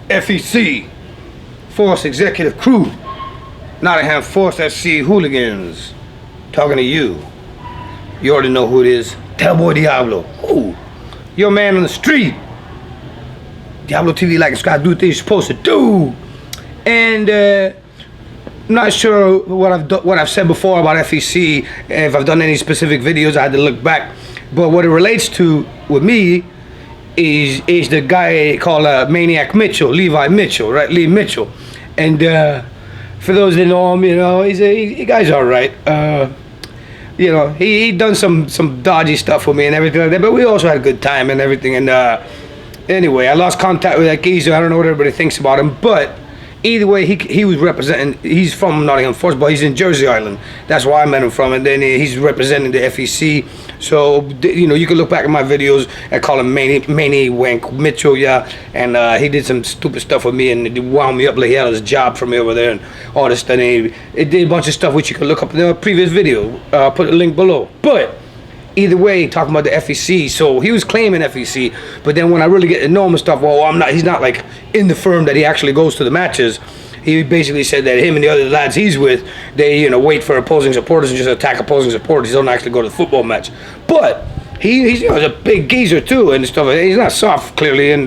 FEC, Force Executive Crew, Nottingham Force FC Hooligans, talking to you. You already know who it is. Tell boy Diablo. Ooh, your man on the street. Diablo TV, like and subscribe, do things you're supposed to do. And I'm not sure what I've said before about FEC. If I've done any specific videos, I had to look back. But what it relates to with me is the guy called Maniac Mitchell, Levi Mitchell, right? Lee Mitchell. And for those that know him, you know, he guy's all right. You know, he done some dodgy stuff with me and everything like that. But we also had a good time and everything. And anyway, I lost contact with that geezer. I don't know what everybody thinks about him, but either way, he was representing. He's from Nottingham Forest, but he's in Jersey Island. That's where I met him from, and then he's representing the FEC. So you know, you can look back at my videos and call him Wank Mitchell, yeah. And he did some stupid stuff with me, and it wound me up like he had his job for me over there and all this stuff. And it did a bunch of stuff which you can look up in the previous video. Put a link below, but. Either way, talking about the FEC, so he was claiming FEC, but then when I really get to know him and stuff, well, he's not like in the firm that he actually goes to the matches. He basically said that him and the other lads he's with, they, you know, wait for opposing supporters and just attack opposing supporters. He don't actually go to the football match. But he's you know, a big geezer too and stuff. He's not soft, clearly, and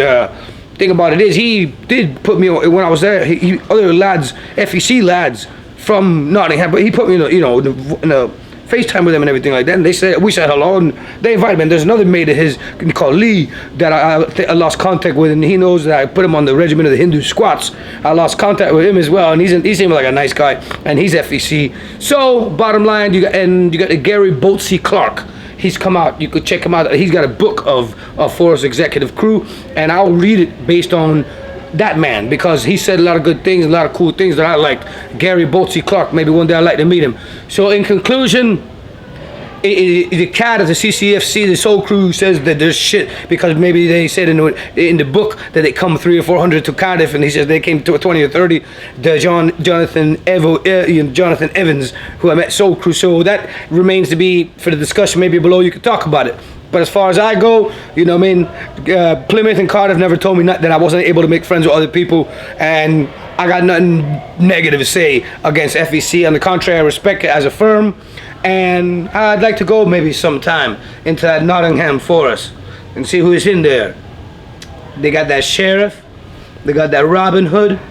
thing about it is, he did put me on, when I was there, other lads, FEC lads from Nottingham, but he put me in a FaceTime with them and everything like that, and we said hello, and they invited me. And there's another mate of his called Lee that I lost contact with, and he knows that I put him on the regiment of the Hindu squats. I lost contact with him as well, and he seemed like a nice guy, and he's FEC. So bottom line, you got the Gary Boatsy Clark. He's come out. You could check him out. He's got a book of Force Executive Crew, and I'll read it based on that man, because he said a lot of good things, a lot of cool things that I liked. Gary Boatsy Clark, maybe one day I'd like to meet him. So in conclusion, the cat of the CCFC, the Soul Crew, says that there's shit because maybe they said in the book that they come 300 or 400 to Cardiff, and he says they came to 20 or 30. The Jonathan Evans, who I met, Soul Crew. So that remains to be for the discussion. Maybe below you could talk about it. But as far as I go, you know what I mean, Plymouth and Cardiff never told me that I wasn't able to make friends with other people, and I got nothing negative to say against FEC. On the contrary, I respect it as a firm, and I'd like to go maybe sometime into that Nottingham Forest and see who's in there. They got that sheriff, they got that Robin Hood.